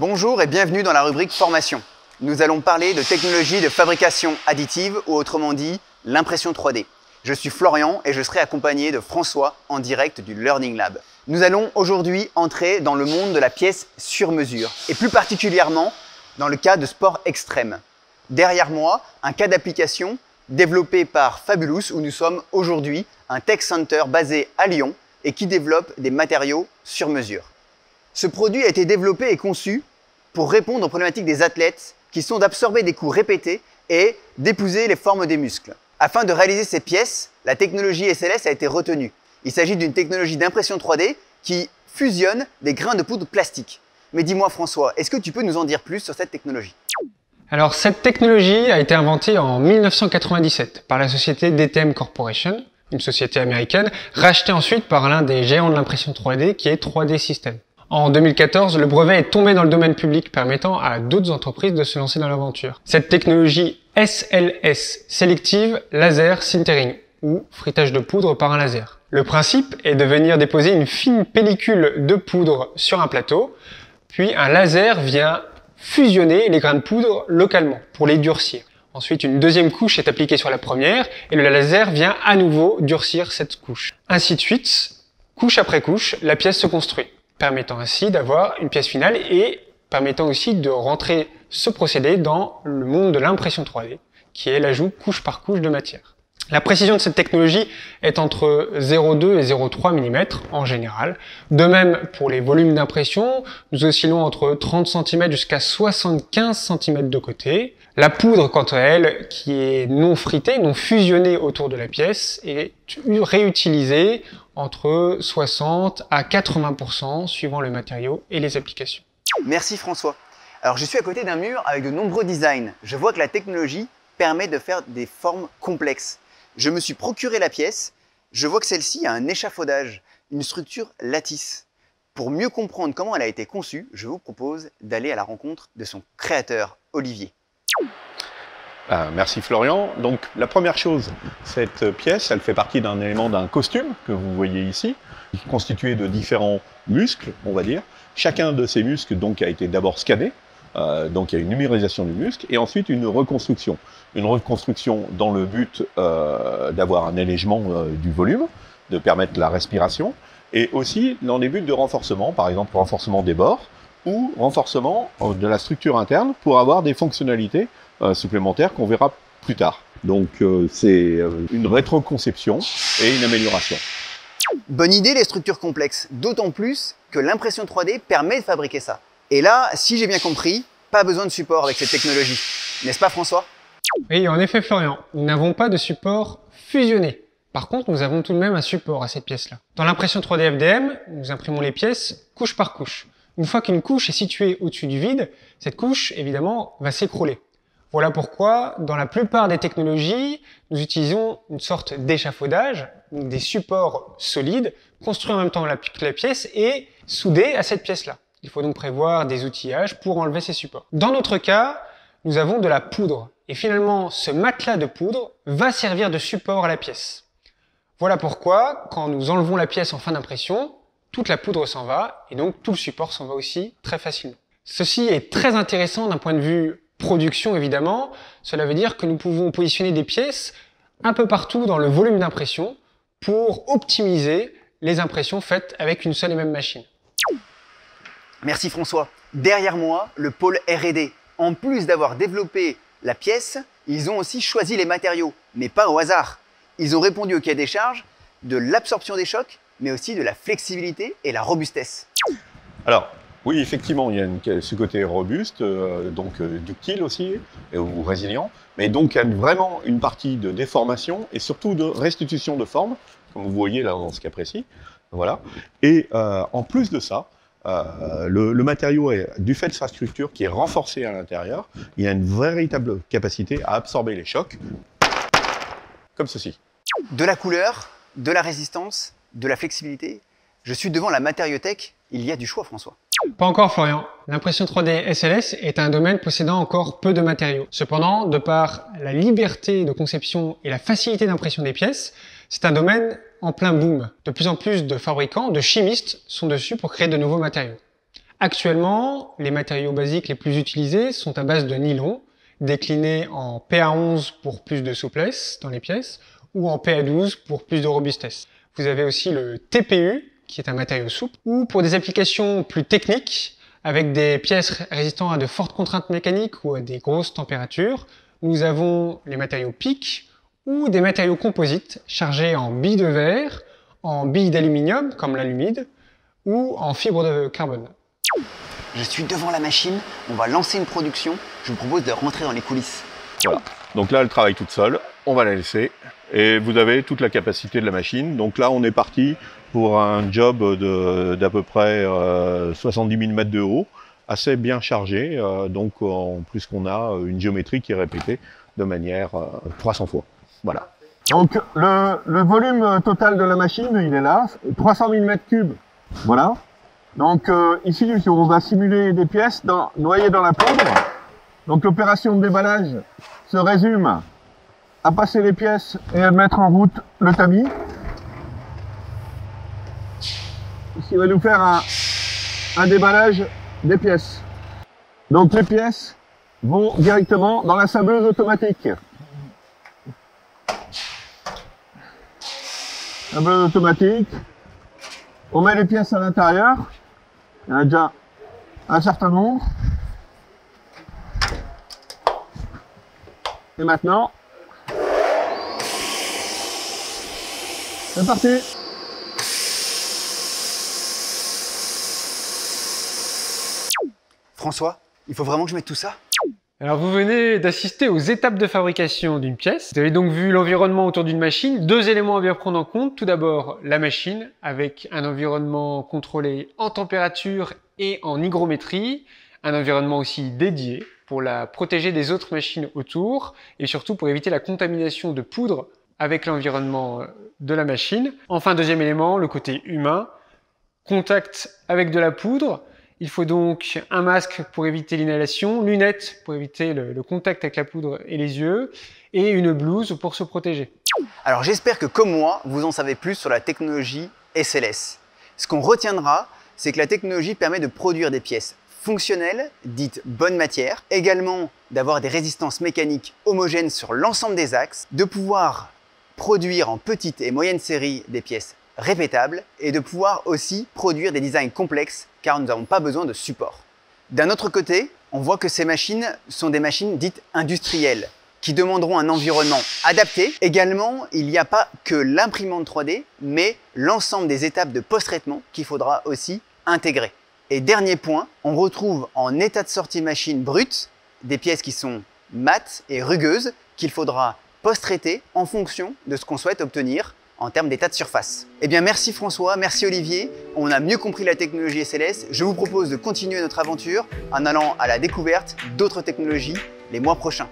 Bonjour et bienvenue dans la rubrique Formation. Nous allons parler de technologie de fabrication additive ou autrement dit l'impression 3D. Je suis Florian et je serai accompagné de François en direct du Learning Lab. Nous allons aujourd'hui entrer dans le monde de la pièce sur mesure et plus particulièrement dans le cas de sport extrême. Derrière moi, un cas d'application développé par Fabulous où nous sommes aujourd'hui un tech center basé à Lyon et qui développe des matériaux sur mesure. Ce produit a été développé et conçu pour répondre aux problématiques des athlètes qui sont d'absorber des coups répétés et d'épouser les formes des muscles. Afin de réaliser ces pièces, la technologie SLS a été retenue. Il s'agit d'une technologie d'impression 3D qui fusionne des grains de poudre plastique. Mais dis-moi François, est-ce que tu peux nous en dire plus sur cette technologie ? Alors cette technologie a été inventée en 1997 par la société DTM Corporation, une société américaine, rachetée ensuite par l'un des géants de l'impression 3D qui est 3D Systems. En 2014, le brevet est tombé dans le domaine public permettant à d'autres entreprises de se lancer dans l'aventure. Cette technologie SLS, Selective Laser Sintering, ou frittage de poudre par un laser. Le principe est de venir déposer une fine pellicule de poudre sur un plateau, puis un laser vient fusionner les grains de poudre localement pour les durcir. Ensuite, une deuxième couche est appliquée sur la première et le laser vient à nouveau durcir cette couche. Ainsi de suite, couche après couche, la pièce se construit, permettant ainsi d'avoir une pièce finale et permettant aussi de rentrer ce procédé dans le monde de l'impression 3D, qui est l'ajout couche par couche de matière. La précision de cette technologie est entre 0,2 et 0,3 mm en général. De même, pour les volumes d'impression, nous oscillons entre 30 cm jusqu'à 75 cm de côté. La poudre, quant à elle, qui est non fritée, non fusionnée autour de la pièce, est réutilisée entre 60 à 80% suivant le matériau et les applications. Merci François. Alors je suis à côté d'un mur avec de nombreux designs. Je vois que la technologie permet de faire des formes complexes. Je me suis procuré la pièce, je vois que celle-ci a un échafaudage, une structure lattice. Pour mieux comprendre comment elle a été conçue, je vous propose d'aller à la rencontre de son créateur, Olivier. Merci Florian. Donc la première chose, cette pièce, elle fait partie d'un élément d'un costume que vous voyez ici, constitué de différents muscles, on va dire. Chacun de ces muscles donc a été d'abord scanné, donc il y a une numérisation du muscle, et ensuite une reconstruction. Une reconstruction dans le but d'avoir un allègement du volume, de permettre la respiration, et aussi dans des buts de renforcement, par exemple renforcement des bords, ou renforcement de la structure interne pour avoir des fonctionnalités supplémentaires qu'on verra plus tard. Donc c'est une rétroconception et une amélioration. Bonne idée les structures complexes, d'autant plus que l'impression 3D permet de fabriquer ça. Et là, si j'ai bien compris, pas besoin de support avec cette technologie. N'est-ce pas François ? Oui, en effet Florian, nous n'avons pas de support fusionné. Par contre, nous avons tout de même un support à cette pièce-là. Dans l'impression 3D FDM, nous imprimons les pièces couche par couche. Une fois qu'une couche est située au-dessus du vide, cette couche, évidemment, va s'écrouler. Voilà pourquoi, dans la plupart des technologies, nous utilisons une sorte d'échafaudage, des supports solides, construits en même temps que la pièce et soudés à cette pièce-là. Il faut donc prévoir des outillages pour enlever ces supports. Dans notre cas, nous avons de la poudre. Et finalement, ce matelas de poudre va servir de support à la pièce. Voilà pourquoi, quand nous enlevons la pièce en fin d'impression, toute la poudre s'en va et donc tout le support s'en va aussi très facilement. Ceci est très intéressant d'un point de vue production évidemment. Cela veut dire que nous pouvons positionner des pièces un peu partout dans le volume d'impression pour optimiser les impressions faites avec une seule et même machine. Merci François. Derrière moi, le pôle R&D. En plus d'avoir développé la pièce, ils ont aussi choisi les matériaux, mais pas au hasard. Ils ont répondu au cahier des charges de l'absorption des chocs, mais aussi de la flexibilité et la robustesse. Alors, oui, effectivement, il y a ce côté robuste, donc ductile aussi, ou résilient, mais donc il y a vraiment une partie de déformation et surtout de restitution de forme, comme vous voyez là dans ce cas précis. Voilà. Et en plus de ça, le matériau, du fait de sa structure qui est renforcée à l'intérieur, il y a une véritable capacité à absorber les chocs, comme ceci. De la couleur, de la résistance, de la flexibilité. Je suis devant la matériothèque, il y a du choix François. Pas encore Florian. L'impression 3D SLS est un domaine possédant encore peu de matériaux. Cependant, de par la liberté de conception et la facilité d'impression des pièces, c'est un domaine en plein boom. De plus en plus de fabricants, de chimistes sont dessus pour créer de nouveaux matériaux. Actuellement, les matériaux basiques les plus utilisés sont à base de nylon, déclinés en PA11 pour plus de souplesse dans les pièces, ou en PA12 pour plus de robustesse. Vous avez aussi le TPU, qui est un matériau souple, ou pour des applications plus techniques, avec des pièces résistant à de fortes contraintes mécaniques ou à des grosses températures, nous avons les matériaux PIC, ou des matériaux composites chargés en billes de verre, en billes d'aluminium, comme l'alumide, ou en fibre de carbone. Je suis devant la machine, on va lancer une production. Je vous propose de rentrer dans les coulisses. Voilà. Donc là, elle travaille toute seule. On va la laisser. Et vous avez toute la capacité de la machine. Donc là, on est parti pour un job d'à peu près 70 000 mètres de haut, assez bien chargé. Donc en plus qu'on a une géométrie qui est répétée de manière 300 fois. Voilà. Donc le volume total de la machine, il est là, 300 000 mètres cubes. Voilà. Donc ici, on va simuler des pièces noyées dans la poudre. Donc l'opération de déballage se résume à passer les pièces et à mettre en route le tamis. Ce qui va nous faire un déballage des pièces. Donc les pièces vont directement dans la sableuse automatique. Sableuse automatique. On met les pièces à l'intérieur. Il y en a déjà un certain nombre. Et maintenant, c'est parti. François, il faut vraiment que je mette tout ça? Alors vous venez d'assister aux étapes de fabrication d'une pièce. Vous avez donc vu l'environnement autour d'une machine. Deux éléments à bien prendre en compte. Tout d'abord, la machine avec un environnement contrôlé en température et en hygrométrie. Un environnement aussi dédié pour la protéger des autres machines autour et surtout pour éviter la contamination de poudre avec l'environnement de la machine. Enfin, deuxième élément, le côté humain. Contact avec de la poudre. Il faut donc un masque pour éviter l'inhalation, lunettes pour éviter le contact avec la poudre et les yeux, et une blouse pour se protéger. Alors j'espère que comme moi, vous en savez plus sur la technologie SLS. Ce qu'on retiendra, c'est que la technologie permet de produire des pièces fonctionnelles, dites bonne matière, également d'avoir des résistances mécaniques homogènes sur l'ensemble des axes, de pouvoir produire en petite et moyenne série des pièces répétables et de pouvoir aussi produire des designs complexes car nous n'avons pas besoin de support. D'un autre côté, on voit que ces machines sont des machines dites industrielles qui demanderont un environnement adapté. Également, il n'y a pas que l'imprimante 3D, mais l'ensemble des étapes de post-traitement qu'il faudra aussi intégrer. Et dernier point, on retrouve en état de sortie machine brute des pièces qui sont mates et rugueuses qu'il faudra post-traiter en fonction de ce qu'on souhaite obtenir en termes d'état de surface. Eh bien merci François, merci Olivier, on a mieux compris la technologie SLS. Je vous propose de continuer notre aventure en allant à la découverte d'autres technologies les mois prochains.